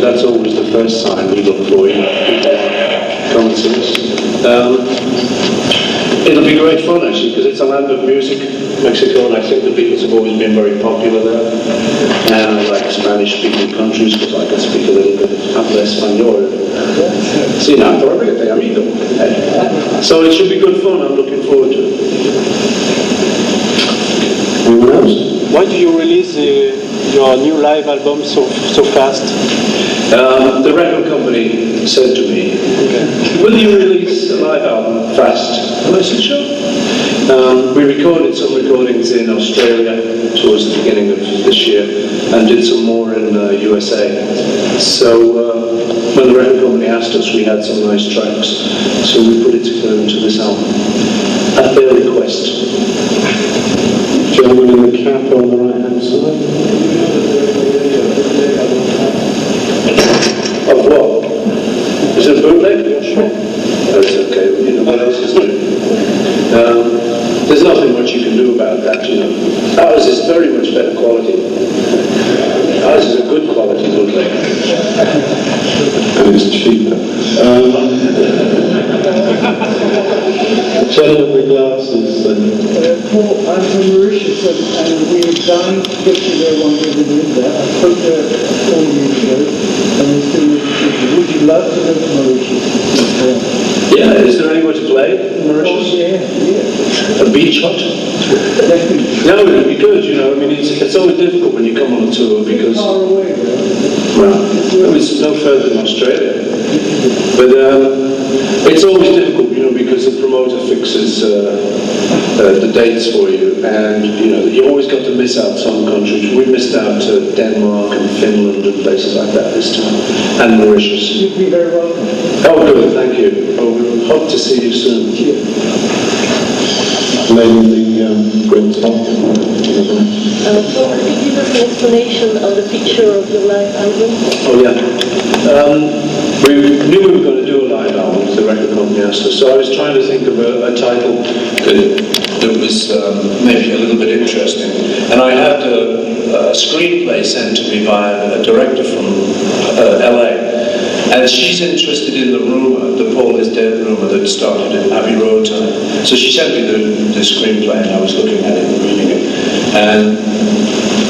that's always the first sign we look for, you know, people come to us. It'll be great fun actually, because it's a land of music, Mexico, and I think the Beatles have always been very popular there. And I like Spanish-speaking countries, because I can speak a little bit of Espanol. Sí, no, probablemente, amigo. So it should be good fun, I'm looking forward to it. Anyone else? Why do you release your new live album so fast? The record company said to me, will you release a live album fast? And I said, sure. We recorded some recordings in Australia towards the beginning of this year and did some more in USA. So when the record company asked us, we had some nice tracks. So we put it together into this album at their request. Gentleman in the cap on the right-hand side. Of what? Is it bootleg? Yeah, sure. Oh, it's okay. You know, what else is there? There's nothing much you can do about that, you know. Ours is very much better quality. Ours is a good quality bootleg. And it's cheaper. Gentleman with glasses. Paul, I'm from Mauritius, and we're dying to get to there one day to live there. I spoke there 4 years ago, and we're still looking for you. Would you love to go to Mauritius? Yeah, is there anywhere to play in Mauritius? Oh, yeah. A beach hut? No, it would be good, you know. I mean, it's always difficult when you come on a tour because... It's far away, well, it's no further than Australia. But it's always difficult, you know, because the promoter fixes the dates for you, and you know you always got to miss out some countries. We missed out to Denmark and Finland and places like that this time, and Mauritius. You'd be very welcome. Oh, good, thank you. Oh, we hope to see you soon. Lady in the green top. So could you give us an explanation of the picture of your live album? Oh yeah. We knew we were going to do a live album, the record company asked us, so I was trying to think of a title that was maybe a little bit interesting. And I had a screenplay sent to me by a director from LA. And she's interested in the rumour, the Paul is dead rumour that started at Abbey Road time. So she sent me the screenplay and I was looking at it and reading it. And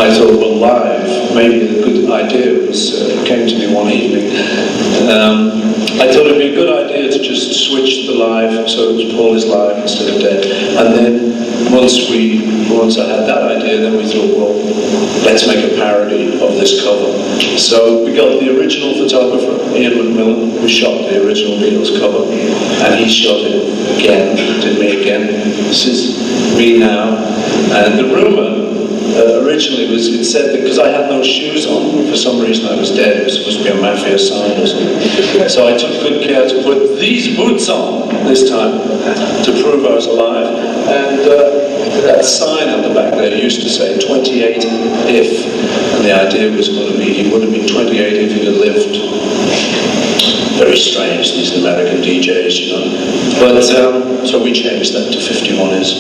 I thought, well, live, maybe a good idea was, came to me one evening. I thought it'd be a good idea to just switch the live, so it was Paul is live instead of dead. And then once I had that idea, then we thought, well, let's make a parody of this cover. So we got the original photographer, Ian McMillan, who shot the original Beatles cover, and he shot it again, did me again. This is me now. And the rumour originally was, it said that because I had no shoes on, for some reason I was dead, it was supposed to be a mafia sign or something. So I took good care to put these boots on this time to prove I was alive. And that sign at the back there used to say 28 if, and the idea was going to be he would have been 28 if he'd have lived. Very strange, these American DJs, you know. But so we changed that to 51 is.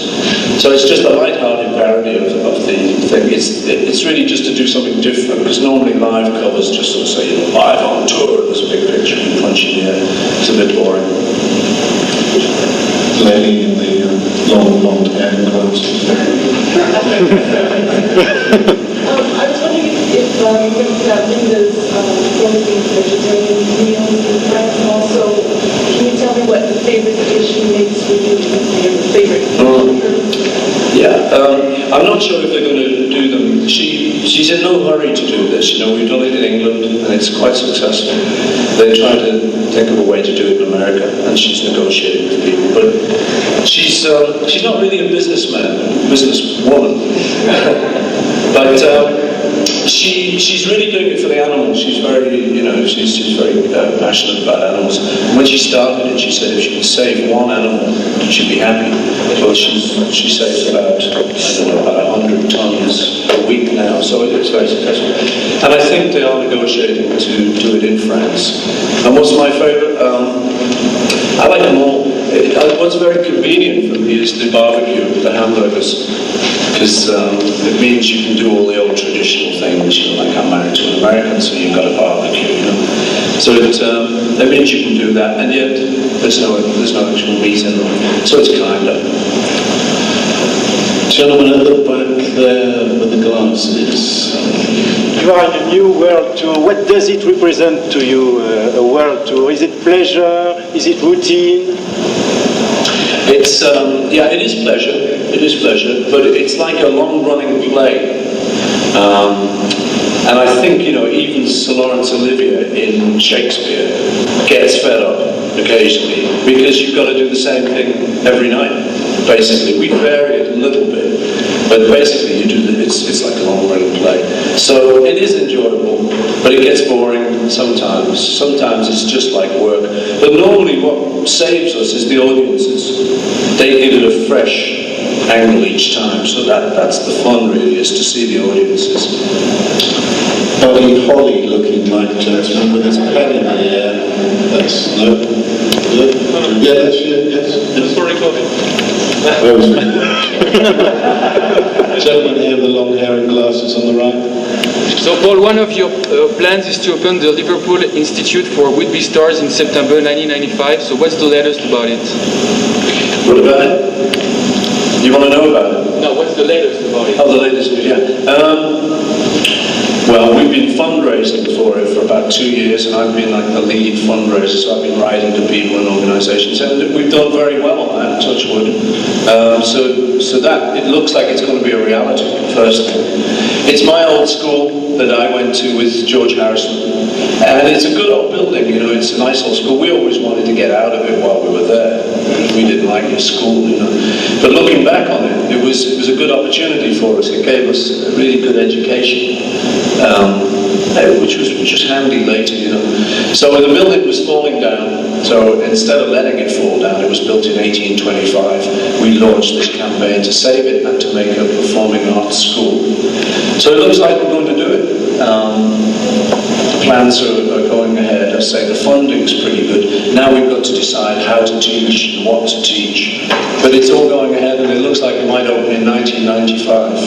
So it's just a light-hearted parody of the thing. It's really just to do something different, because normally live covers just sort of say, you know, live on tour, there's a big picture and punch in the air. It's a bit boring. Lady in the long blonde hair and clothes. I was wondering if you're going to have Linda's clothing vegetarian meals in France, and also, can you tell me what the favorite dish she makes for you, your favorite? Yeah, I'm not sure if they're going to do them. She's in no hurry to do this. You know, we've done it in England, and it's quite successful. They try to think of a way to do it in America, and she's negotiating with people. But she's not really a businesswoman. But she's really doing it for the animals. She's very, you know, she's very passionate about animals. And when she started it, she said if she could save one animal, she'd be happy. Well, she saves about, I don't know, about 100 tons a week now, so it's very successful. And I think they are negotiating to do it in France. And what's my favourite? I like them all. What's very convenient for me is the barbecue, the hamburgers, because it means you can do all the old traditional things, you know, like I'm married to an American, so you've got a barbecue, you know. So that means you can do that, and yet there's no actual meat in them. So it's kind of. Gentleman at the back there with the glasses. You are in a new world tour. What does it represent to you, a world tour? Is it pleasure? Is it routine? It's it is pleasure. It is pleasure, but it's like a long-running play. And I think, even Sir Laurence Olivier in Shakespeare gets fed up occasionally because you've got to do the same thing every night, basically. We vary it a little bit, but basically it's like a long-running play. So it is enjoyable, but it gets boring sometimes. Sometimes it's just like work. But normally what saves us is the audiences. They give it a fresh angle each time. So that's the fun, really, is to see the audiences. Buddy Holly looking like a gentleman with his pen in the air. That's no. Yeah, that's yes. Just for recording. Gentleman here with the long hair and glasses on the right. So, Paul, one of your plans is to open the Liverpool Institute for Would-Be Stars in September 1995. So, what's the latest about it? What about it? You want to know about it? No, what's the latest about it? Oh, the latest, yeah. Well, we've been fundraising for it for about 2 years, and I've been like the lead fundraiser, so I've been writing to people and organisations, and we've done very well on that, touch wood. So that, it looks like it's going to be a reality, first thing. It's my old school that I went to with George Harrison, and it's a good old building, it's a nice old school. We always wanted to get out of it while we were there. We didn't like your school, But looking back on it, it was a good opportunity for us. It gave us a really good education. Which was just handy later, So the building was falling down, so instead of letting it fall down, it was built in 1825. We launched this campaign to save it and to make a performing arts school. So it looks like we're going to do it. The plans are going ahead. I say the funding's pretty good. Now we've got to decide how to teach and what to teach. But it's all going ahead, and it looks like it might open in 1995.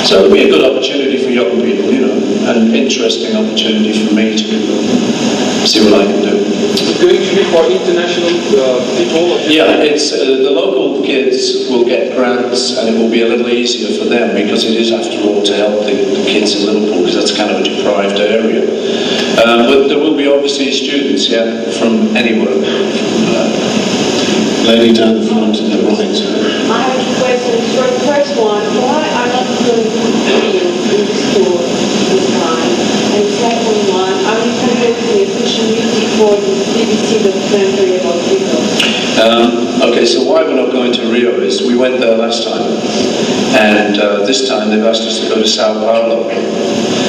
So it'll be a good opportunity for young people, and interesting opportunity for me to see what I can do. It's going to be for international people? Yeah, it's the local kids will get grants, and it will be a little easier for them because it is, after all, to help the kids in Liverpool, because that's kind of a deprived area. But there will be overseas students, from anywhere. Lady down the front to the right. I have two questions. For the first one, why are not going to be in the school this time? And the second one, are you conducting the official meeting for the BBC documentary about Rio? Okay, so why we're not going to Rio is we went there last time, and this time they've asked us to go to Sao Paulo.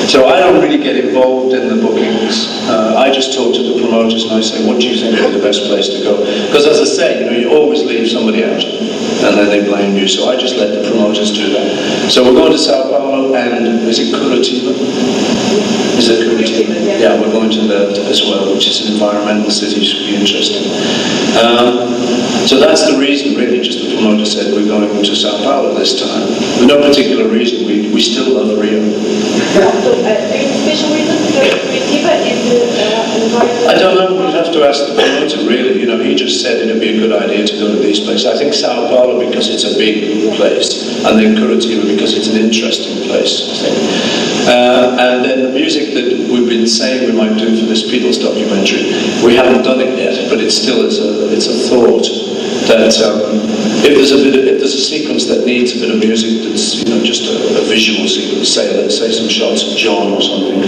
So I don't really get involved in the bookings. I just talk to the promoters and I say, what do you think is the best place to go? Because as I say, you always leave somebody out, and then they blame you. So I just let the promoters do that. So we're going to Sao Paulo, and is it Curitiba? Is it Curitiba? Yeah, we're going to that as well, which is an environmental city, should be interesting. So that's the reason, really, just the promoter said we're going to Sao Paulo this time. For no particular reason, we still love Rio. So, there's a special reason for Curitiba is the environment? I don't know, we'd have to ask the promoter, really. He just said it'd be a good idea to go to these places. I think Sao Paulo because it's a big place, and then Curitiba because it's an interesting place, I think. And then the music that we've been saying we might do for this Beatles documentary, we haven't done it yet, but it still is a thought that if there's a sequence that needs a bit of music that's just a visual sequence, let's say some shots of John or something,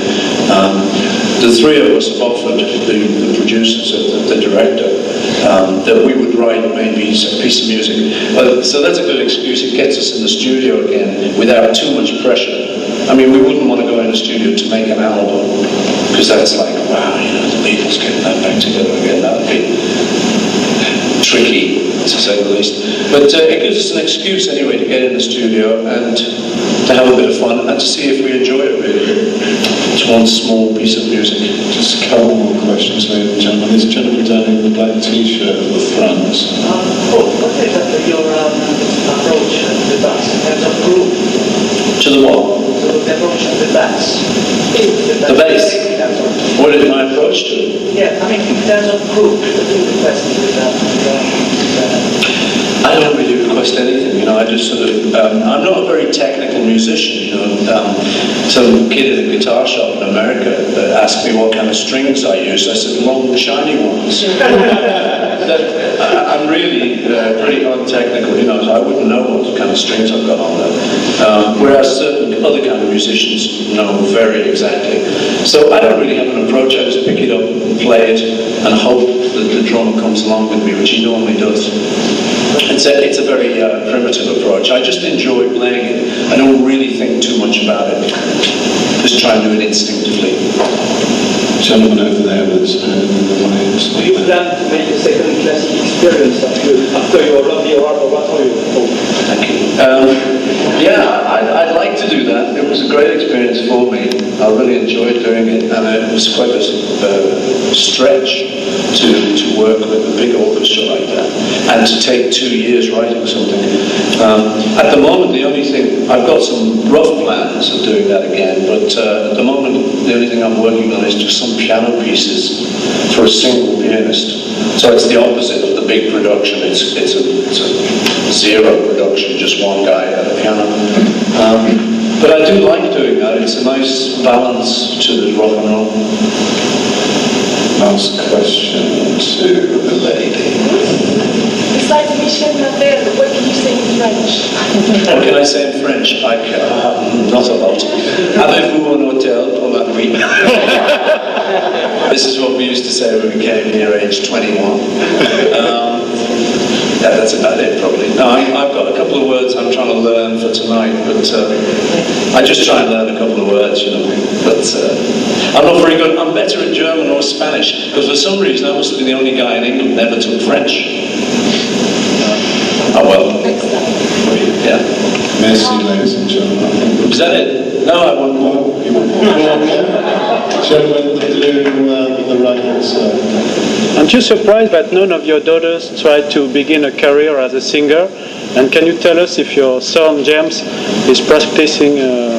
the three of us have offered the producers of the director that we would write maybe a piece of music. So that's a good excuse. It gets us in the studio again without too much pressure. I mean, we wouldn't want to go in the studio to make an album, because that's like, wow, the Beatles getting that back together again, that would be tricky, to say the least. But it gives us an excuse anyway to get in the studio and to have a bit of fun and to see if we enjoy it, really. It's one small piece of music. Just a couple more questions, ladies and gentlemen. This gentleman down in the black t-shirt at the front. What is your approach with us in terms of group? To the what? So approach to the bass? The bass? What is my approach to it? Yeah, I mean, in terms of group, the request is that. I don't really request anything, you know, I just sort of, I'm not a very technical musician, you know. Some kid at a guitar shop in America asked me what kind of strings I used. I said, long, shiny ones. I'm really pretty untechnical, you know, so I wouldn't know what kind of strings I've got on there. Whereas certain other kind of musicians know very exactly. So I don't really have an approach, I just pick it up and play it and hope that the drummer comes along with me, which he normally does. It's a very primitive approach. I just enjoy playing it. I don't really think too much about it. Just try and do it instinctively. Gentleman over there was the waves. Do you plan to make a second classic experience after your lovely oratorio? Thank you. Yeah, I'd like to do that. It was a great experience for me. I really enjoyed doing it, and it was quite a stretch to work with a big orchestra like that, and to take 2 years writing something. At the moment, the only thing, I've got some rough plans of doing that again, but at the moment, the only thing I'm working on is just some piano pieces for a single pianist. So it's the opposite of the big production. It's a zero production, just one guy at a piano. But I do like doing that. It's a nice balance to the rock and roll. Last question to the lady. Besides Michel Navel, what can you say in French? What can I say in French? I can, not a lot. Avez-vous un hôtel pour la nuit? This is what we used to say when we came here aged 21. Yeah, that's about it probably. No, I've got a couple of words I'm trying to learn for tonight, but I just try and learn a couple of words, you know. But I'm not very good. I'm better at German or Spanish, because for some reason I must have been the only guy in England who never took French. Oh well. Yeah. Merci, ladies and gentlemen. Is that it? No, I want more. You want more? Gentlemen, the blue with the right hand side. Aren't you surprised that none of your daughters tried to begin a career as a singer? And can you tell us if your son James is practicing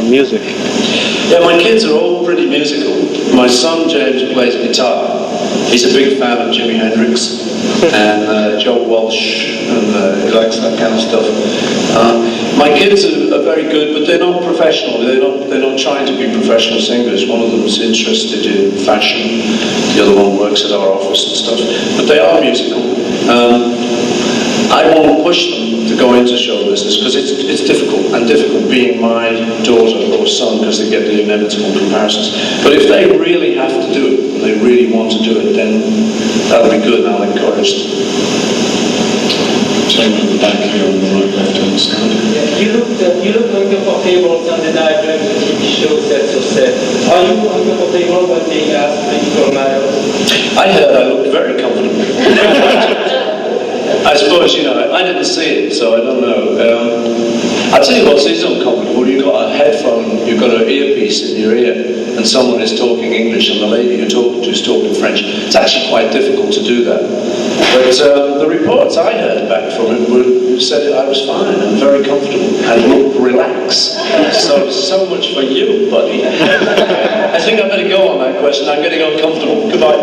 music? Yeah, my kids are all pretty musical. My son James plays guitar. He's a big fan of Jimi Hendrix and Joe Walsh, and he likes that kind of stuff. My kids are very good, but they're not professional. They're not trying to be professional singers. One of them's interested in fashion. The other one works at our office and stuff. But they are musical. I won't push them to go into show business because it's difficult, and difficult being my daughter or son because they get the inevitable comparisons. But if they really have to do it, and they really want to do it, then that'll be good, and I'll encourage them. Gentleman at the back here on the right left-hand side. Yeah, you look uncomfortable Sunday night during the TV show sets or set. Are you uncomfortable when being asked political matters? I heard I looked very comfortable. I suppose, you know, I didn't see it, so I don't know. I'll tell you what is uncomfortable. You've got a headphone, you've got an earpiece in your ear, and someone is talking English, and the lady you're talking to is talking French. It's actually quite difficult to do that. But the reports I heard back from it said I was fine and very comfortable and looked relaxed. So much for you, buddy. I think I better go on that question. I'm getting uncomfortable. Goodbye.